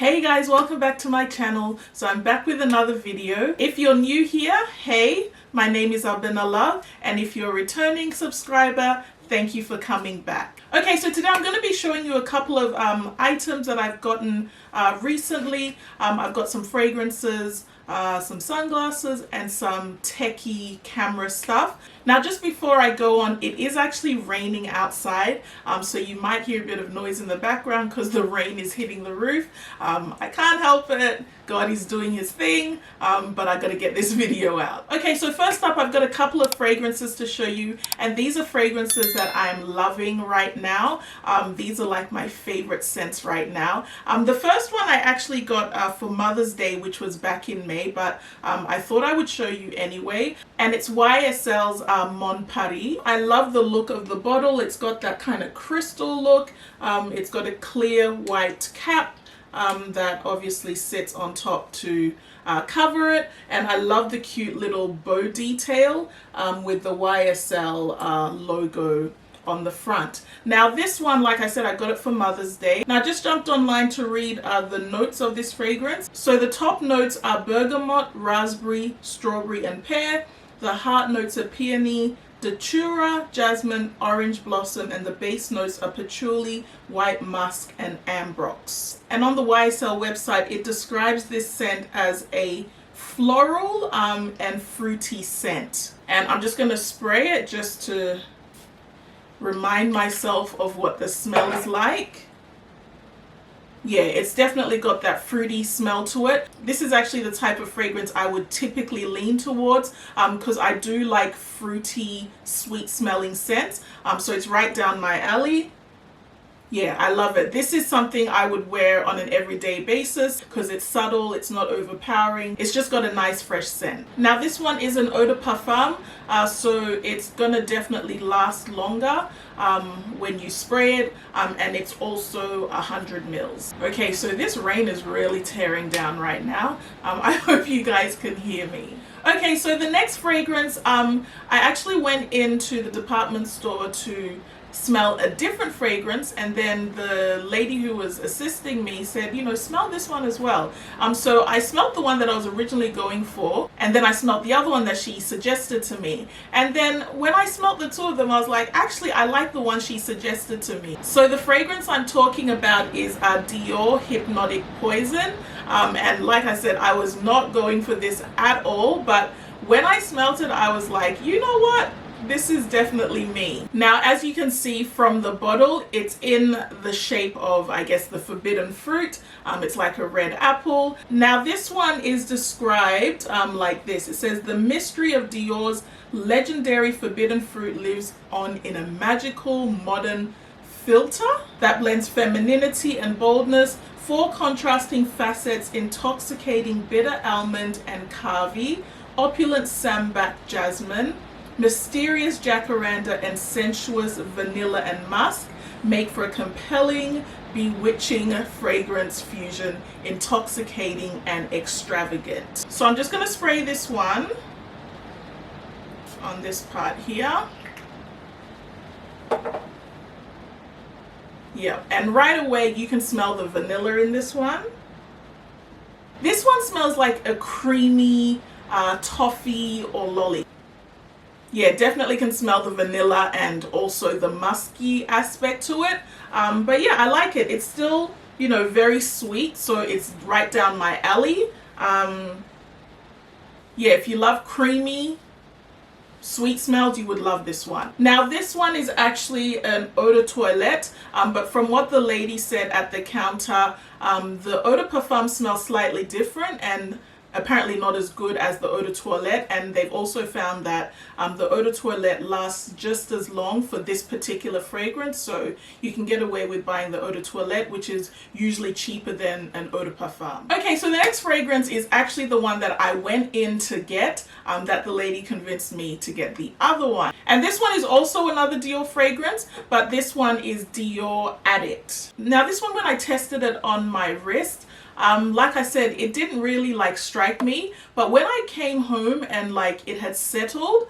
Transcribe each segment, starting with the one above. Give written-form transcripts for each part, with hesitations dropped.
Hey guys, welcome back to my channel. So I'm back with another video. If you're new here, hey, my name is Abinala, and if you're a returning subscriber, thank you for coming back. Okay, so today I'm going to be showing you a couple of items that I've gotten recently. I've got some fragrances, some sunglasses, and some techie camera stuff. Now, just before I go on, it is actually raining outside, so you might hear a bit of noise in the background because the rain is hitting the roof. I can't help it. God is doing his thing, but I gotta get this video out. Okay, so first up, I've got a couple of fragrances to show you, and these are fragrances that I'm loving right now. These are like my favorite scents right now. The first one I actually got for Mother's Day, which was back in May, but I thought I would show you anyway, and it's YSL's Mon Paris. I love the look of the bottle. It's got that kind of crystal look. It's got a clear white cap that obviously sits on top to cover it, and I love the cute little bow detail with the YSL logo on the front. Now this one, like I said, I got it for Mother's Day. Now I just jumped online to read the notes of this fragrance. So the top notes are bergamot, raspberry, strawberry, and pear. The heart notes are peony, datura, jasmine, orange blossom, and the base notes are patchouli, white musk, and ambrox. And on the YSL website, it describes this scent as a floral and fruity scent. And I'm just going to spray it just to remind myself of what the smell is like. Yeah, it's definitely got that fruity smell to it. This is actually the type of fragrance I would typically lean towards because I do like fruity, sweet smelling scents. So it's right down my alley. Yeah, I love it. This is something I would wear on an everyday basis because it's subtle, it's not overpowering. It's just got a nice fresh scent. Now this one is an eau de parfum, so it's gonna definitely last longer when you spray it, and it's also 100 mils. Okay, so this rain is really tearing down right now. I hope you guys can hear me. Okay, so the next fragrance, I actually went into the department store to smell a different fragrance, and then the lady who was assisting me said, you know, smell this one as well. So I smelled the one that I was originally going for, and then I smelled the other one that she suggested to me, and then when I smelled the two of them, I was like, actually I like the one she suggested to me. So the fragrance I'm talking about is Dior Hypnotic Poison, and like I said, I was not going for this at all, but when I smelled it, I was like, you know what? This is definitely me. Now, as you can see from the bottle, it's in the shape of, I guess, the forbidden fruit. It's like a red apple. Now, this one is described like this. It says, the mystery of Dior's legendary forbidden fruit lives on in a magical modern filter that blends femininity and boldness, four contrasting facets, intoxicating bitter almond and carvy, opulent sambac jasmine, mysterious jacaranda, and sensuous vanilla and musk make for a compelling, bewitching fragrance fusion, intoxicating and extravagant. So I'm just going to spray this one on this part here. Yeah, and right away you can smell the vanilla in this one. This one smells like a creamy toffee or lolly. Yeah, definitely can smell the vanilla and also the musky aspect to it. But yeah, I like it. It's still, you know, very sweet, so it's right down my alley. Yeah, if you love creamy, sweet smells, you would love this one. Now, this one is actually an eau de toilette, but from what the lady said at the counter, the eau de parfum smells slightly different and apparently not as good as the eau de toilette, and they've also found that the eau de toilette lasts just as long for this particular fragrance, so you can get away with buying the eau de toilette, which is usually cheaper than an eau de parfum. Okay, so the next fragrance is actually the one that I went in to get, that the lady convinced me to get the other one, and this one is also another Dior fragrance, but this one is Dior Addict. Now this one, when I tested it on my wrist, like I said, it didn't really like strike strike me. But when I came home and like it had settled,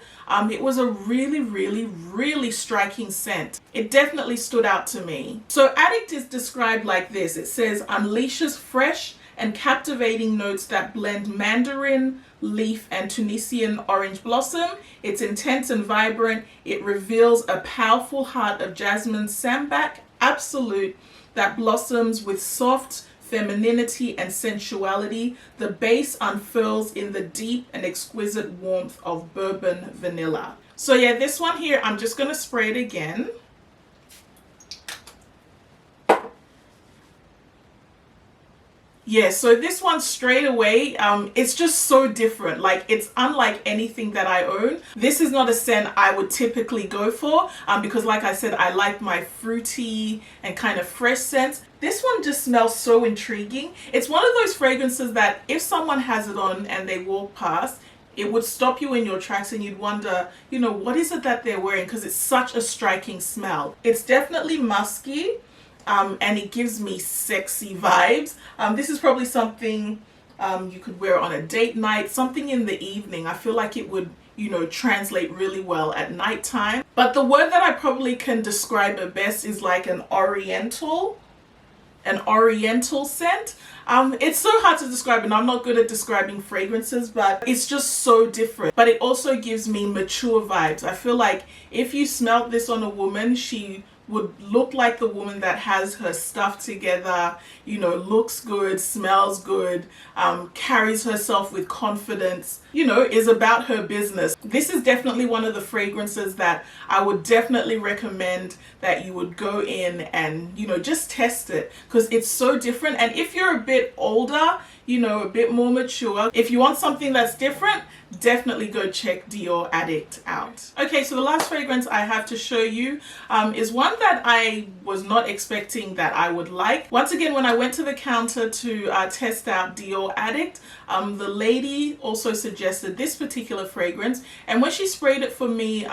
it was a really striking scent. It definitely stood out to me. So Addict is described like this. It says, unleashes fresh and captivating notes that blend mandarin, leaf, and Tunisian orange blossom. It's intense and vibrant. It reveals a powerful heart of jasmine sambac absolute that blossoms with soft femininity and sensuality. The base unfurls in the deep and exquisite warmth of bourbon vanilla. So yeah, this one here, I'm just going to spray it again. Yeah, so this one straight away, it's just so different. Like, it's unlike anything that I own. This is not a scent I would typically go for because like I said, I like my fruity and kind of fresh scents. This one just smells so intriguing. It's one of those fragrances that if someone has it on and they walk past, it would stop you in your tracks and you'd wonder, you know, what is it that they're wearing? Because it's such a striking smell. It's definitely musky. And it gives me sexy vibes. This is probably something you could wear on a date night, something in the evening. I feel like it would, you know, translate really well at nighttime. But the word that I probably can describe it best is like an oriental scent. It's so hard to describe, and I'm not good at describing fragrances, but it's just so different. But it also gives me mature vibes. I feel like if you smelled this on a woman, she would look like the woman that has her stuff together, you know, looks good, smells good, carries herself with confidence, you know, is about her business. This is definitely one of the fragrances that I would definitely recommend that you would go in and, you know, just test it because it's so different. And if you're a bit older, you know, a bit more mature, if you want something that's different, definitely go check Dior Addict out. Okay, so the last fragrance I have to show you is one that I was not expecting that I would like. Once again, when I went to the counter to test out Dior Addict, the lady also suggested this particular fragrance, and when she sprayed it for me,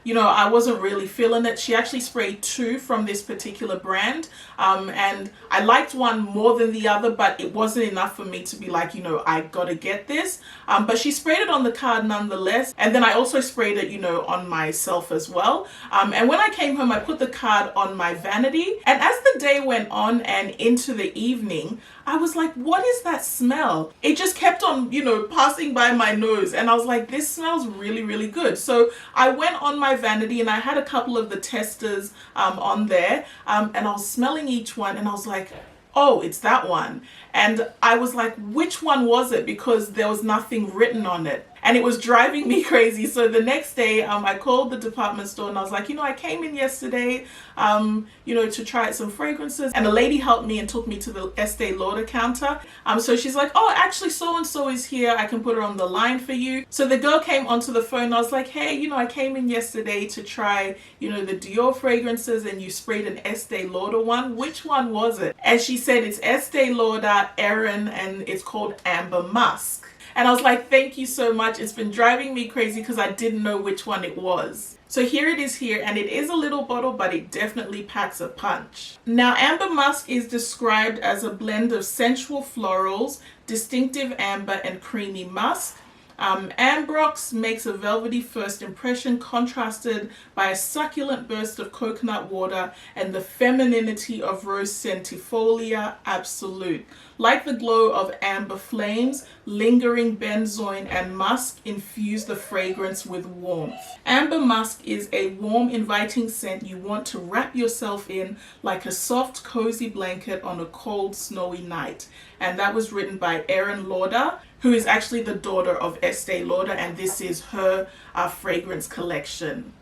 you know, I wasn't really feeling it. She actually sprayed two from this particular brand, and I liked one more than the other, but it wasn't enough for me to be like, you know, I gotta get this. But she sprayed it on the card nonetheless, and then I also sprayed it, you know, on myself as well. And when I came home, I put the card on my vanity, and as the day went on and into the evening, I was like, what is that smell? It just kept on, you know, passing by my nose, and I was like, this smells really good. So I went on my vanity and I had a couple of the testers on there, and I was smelling each one and I was like, oh, it's that one. And I was like, which one was it? Because there was nothing written on it. And it was driving me crazy. So the next day, I called the department store and I was like, you know, I came in yesterday, you know, to try out some fragrances. And a lady helped me and took me to the Estee Lauder counter. So she's like, oh, actually, so-and-so is here. I can put her on the line for you. So the girl came onto the phone. I was like, hey, you know, I came in yesterday to try, you know, the Dior fragrances, and you sprayed an Estee Lauder one. Which one was it? And she said, it's Estee Lauder Erin, and it's called Amber Musk. And I was like, thank you so much. It's been driving me crazy because I didn't know which one it was. So here it is here, and it is a little bottle, but it definitely packs a punch. Now, Amber Musk is described as a blend of sensual florals, distinctive amber, and creamy musk. Ambrox makes a velvety first impression contrasted by a succulent burst of coconut water and the femininity of rose centifolia absolute. Like the glow of amber flames, lingering benzoin and musk infuse the fragrance with warmth. Amber musk is a warm, inviting scent you want to wrap yourself in like a soft, cozy blanket on a cold, snowy night. And that was written by Erin Lauder, who is actually the daughter of Estee Lauder, and this is her fragrance collection.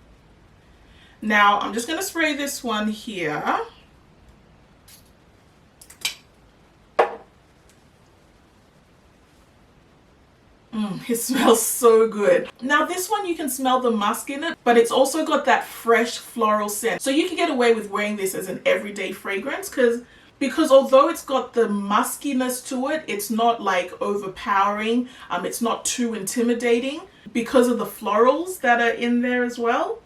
Now, I'm just going to spray this one here. It smells so good. Now this one, you can smell the musk in it, but it's also got that fresh floral scent. So you can get away with wearing this as an everyday fragrance because although it's got the muskiness to it, it's not like overpowering. It's not too intimidating because of the florals that are in there as well.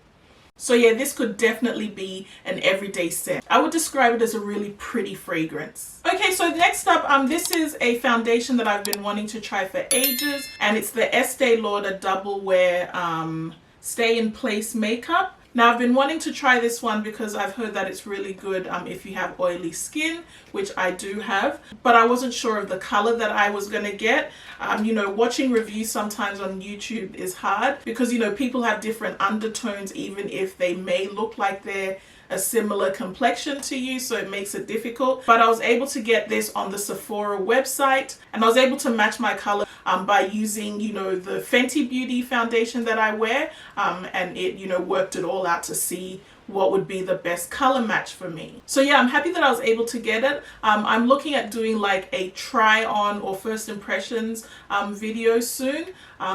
So yeah, this could definitely be an everyday scent. I would describe it as a really pretty fragrance. Okay, so next up, this is a foundation that I've been wanting to try for ages, and it's the Estee Lauder Double Wear Stay in Place Makeup. Now, I've been wanting to try this one because I've heard that it's really good if you have oily skin, which I do have, but I wasn't sure of the color that I was going to get. You know, watching reviews sometimes on YouTube is hard because, you know, people have different undertones, even if they may look like they're a similar complexion to you, so it makes it difficult. But I was able to get this on the Sephora website, and I was able to match my color by using, you know, the Fenty Beauty foundation that I wear, and it, you know, worked it all out to see what would be the best color match for me. So yeah, I'm happy that I was able to get it. I'm looking at doing like a try on or first impressions video soon.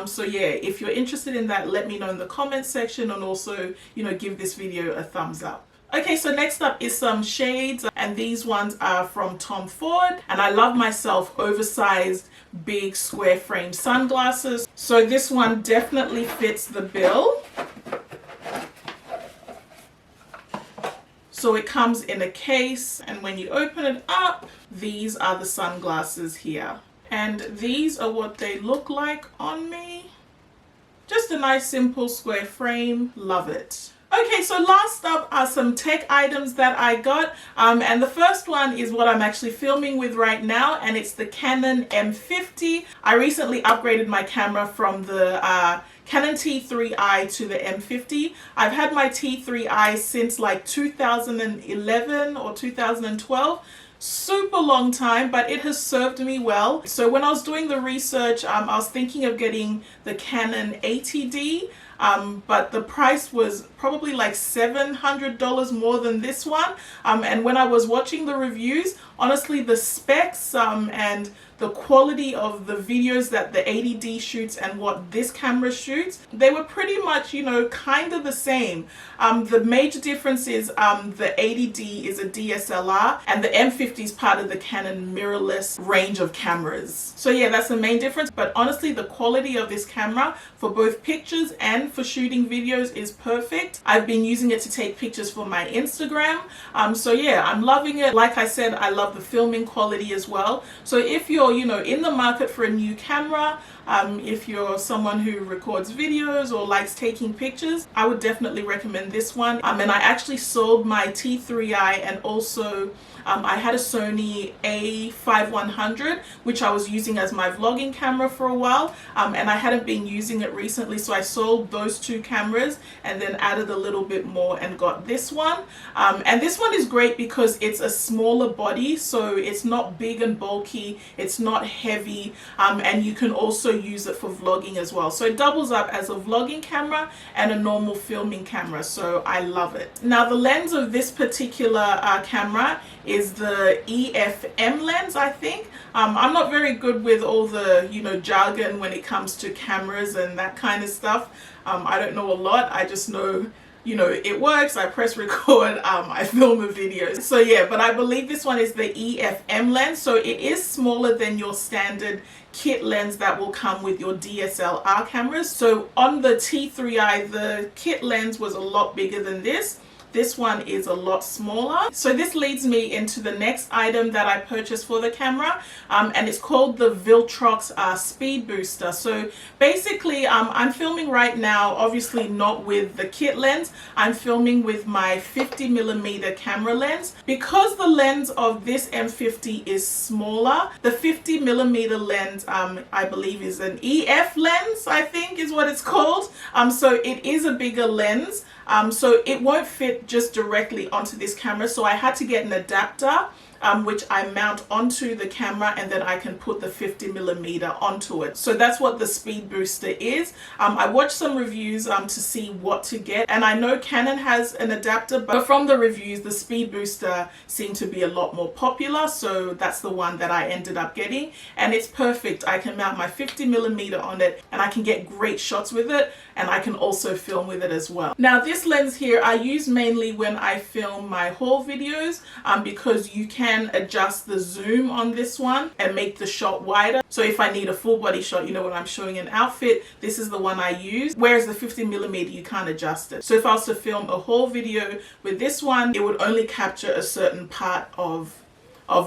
So yeah, if you're interested in that, let me know in the comments section, and also, you know, give this video a thumbs up. Okay, so next up is some shades, and these ones are from Tom Ford, and I love myself oversized big square frame sunglasses. So this one definitely fits the bill. So it comes in a case, and when you open it up, these are the sunglasses here. And these are what they look like on me. Just a nice simple square frame, love it. Okay, so last up are some tech items that I got, and the first one is what I'm actually filming with right now, and it's the Canon M50. I recently upgraded my camera from the Canon T3i to the M50. I've had my T3i since like 2011 or 2012. Super long time, but it has served me well. So when I was doing the research, I was thinking of getting the Canon 80D, but the price was probably like $700 more than this one. And when I was watching the reviews, honestly, the specs and the quality of the videos that the 80D shoots and what this camera shoots, they were pretty much, you know, kind of the same. The major difference is the 80D is a DSLR and the M50 is part of the Canon mirrorless range of cameras. So yeah, that's the main difference. But honestly, the quality of this camera for both pictures and for shooting videos is perfect. I've been using it to take pictures for my Instagram. So yeah, I'm loving it. Like I said, I love the filming quality as well. So if you're, you know, in the market for a new camera, if you're someone who records videos or likes taking pictures, I would definitely recommend this one. And I actually sold my T3i, and also I had a Sony A5100, which I was using as my vlogging camera for a while, and I hadn't been using it recently, so I sold those two cameras and then added a little bit more and got this one. And this one is great because it's a smaller body, so it's not big and bulky, it's not heavy, and you can also use it for vlogging as well. So it doubles up as a vlogging camera and a normal filming camera, so I love it. Now the lens of this particular camera is the EFM lens, I think. I'm not very good with all the, you know, jargon when it comes to cameras and that kind of stuff. I don't know a lot. I just know, you know, it works. I press record, I film a video. So yeah, but I believe this one is the EFM lens. So it is smaller than your standard kit lens that will come with your DSLR cameras. So on the T3i, the kit lens was a lot bigger than this. This one is a lot smaller. So this leads me into the next item that I purchased for the camera, and it's called the Viltrox Speed Booster. So basically, I'm filming right now, obviously not with the kit lens. I'm filming with my 50mm camera lens. Because the lens of this M50 is smaller, the 50mm lens, I believe is an EF lens, I think is what it's called. So it is a bigger lens. So it won't fit just directly onto this camera, so I had to get an adapter which I mount onto the camera, and then I can put the 50mm onto it. So that's what the Speed Booster is. I watched some reviews to see what to get, and I know Canon has an adapter, but from the reviews the Speed Booster seemed to be a lot more popular, so that's the one that I ended up getting, and it's perfect. I can mount my 50mm on it and I can get great shots with it, and I can also film with it as well. Now this lens here I use mainly when I film my haul videos, because you can can adjust the zoom on this one and make the shot wider. So if I need a full body shot, you know, when I'm showing an outfit, this is the one I use. Whereas the 50mm, you can't adjust it. So if I was to film a whole video with this one, it would only capture a certain part of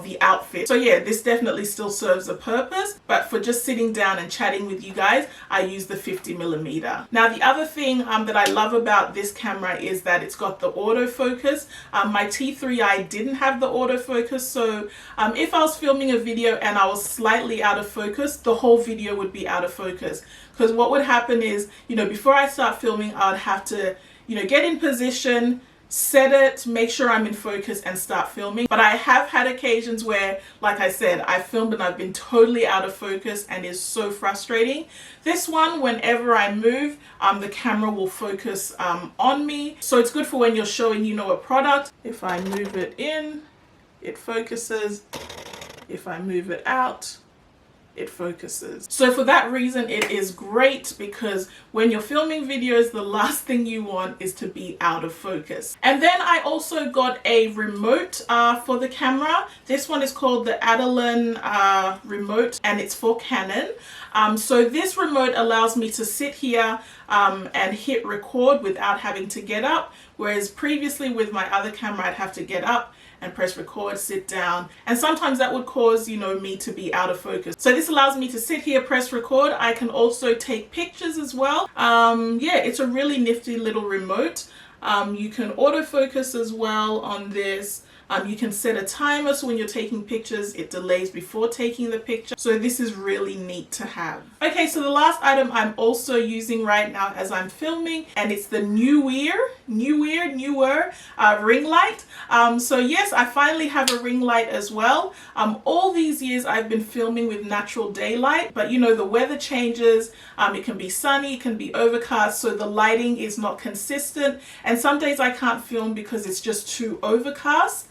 the outfit. So yeah, this definitely still serves a purpose, but for just sitting down and chatting with you guys, I use the 50mm. Now the other thing that I love about this camera is that it's got the autofocus. My T3i didn't have the autofocus, so if I was filming a video and I was slightly out of focus, the whole video would be out of focus. Because what would happen is, you know, before I start filming, I'd have to, you know, get in position, set it, make sure I'm in focus and start filming. But I have had occasions where, like I said, I filmed and I've been totally out of focus and it's so frustrating. This one, whenever I move, the camera will focus on me. So it's good for when you're showing, you know, a product. If I move it in, it focuses. If I move it out, it focuses. So for that reason, it is great, because when you're filming videos, the last thing you want is to be out of focus. And then I also got a remote for the camera. This one is called the Addict remote, and it's for Canon. So this remote allows me to sit here and hit record without having to get up, whereas previously with my other camera, I'd have to get up and press record, sit down, and sometimes that would cause, you know, me to be out of focus. So this allows me to sit here, press record. I can also take pictures as well. Yeah, it's a really nifty little remote. You can autofocus as well on this. You can set a timer, so when you're taking pictures, it delays before taking the picture. So this is really neat to have. Okay, so the last item I'm also using right now as I'm filming, and it's the newer ring light. So yes, I finally have a ring light as well. All these years I've been filming with natural daylight, but you know, the weather changes. It can be sunny, it can be overcast, so the lighting is not consistent. And some days I can't film because it's just too overcast.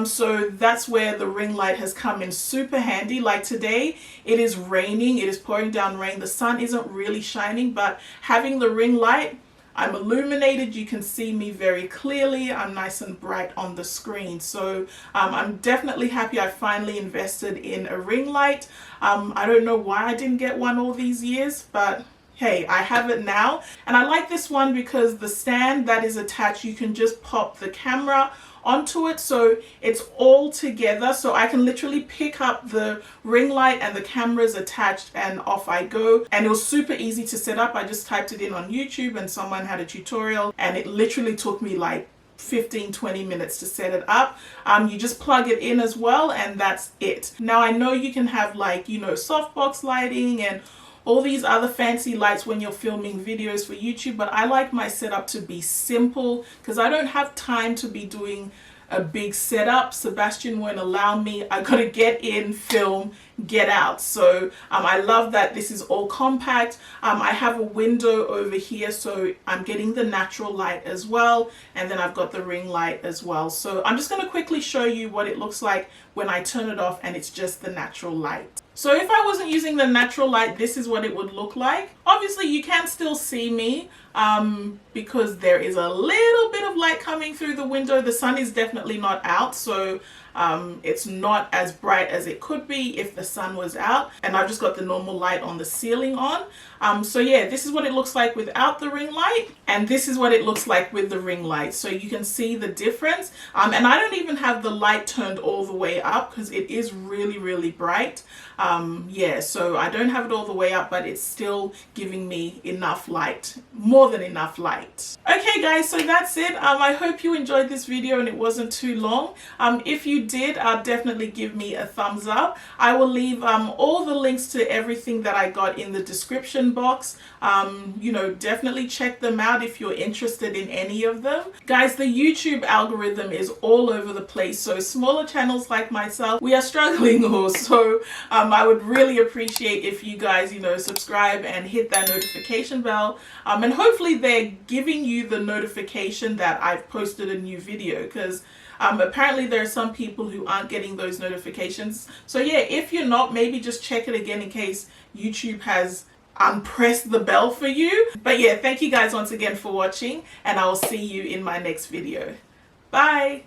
So that's where the ring light has come in super handy. Like today, it is raining, it is pouring down rain. The sun isn't really shining, but having the ring light, I'm illuminated, you can see me very clearly, I'm nice and bright on the screen. So I'm definitely happy I finally invested in a ring light. I don't know why I didn't get one all these years, but hey, I have it now. And I like this one because the stand that is attached, you can just pop the camera onto it, so it's all together, so I can literally pick up the ring light and the camera's attached and off I go. And it was super easy to set up. I just typed it in on YouTube and someone had a tutorial, and it literally took me like 15-20 minutes to set it up. You just plug it in as well, and that's it. Now I know you can have, like, you know, softbox lighting and all these other fancy lights when you're filming videos for YouTube, but I like my setup to be simple because I don't have time to be doing a big setup. Sebastian won't allow me. I gotta get in, film, get out. So I love that this is all compact. I have a window over here, so I'm getting the natural light as well, and then I've got the ring light as well. So I'm just going to quickly show you what it looks like when I turn it off and it's just the natural light. So if I wasn't using the natural light, this is what it would look like. Obviously you can still see me because there is a little bit of light coming through the window. The sun is definitely not out, so it's not as bright as it could be if the sun was out, and I've just got the normal light on the ceiling on. So yeah, this is what it looks like without the ring light, and this is what it looks like with the ring light. So you can see the difference, and I don't even have the light turned all the way up because it is really bright. Yeah, so I don't have it all the way up, but it's still giving me enough light, more than enough light. Okay guys, so that's it. I hope you enjoyed this video and it wasn't too long. If you did, definitely give me a thumbs up. I will leave all the links to everything that I got in the description box. You know, definitely check them out if you're interested in any of them. Guys, the YouTube algorithm is all over the place, so smaller channels like myself, we are struggling also. I would really appreciate if you guys, you know, subscribe and hit that notification bell, and hopefully they're giving you the notification that I've posted a new video, because apparently there are some people who aren't getting those notifications. So yeah, if you're not, maybe just check it again in case YouTube has unpressed the bell for you. But yeah, thank you guys once again for watching, and I will see you in my next video. Bye.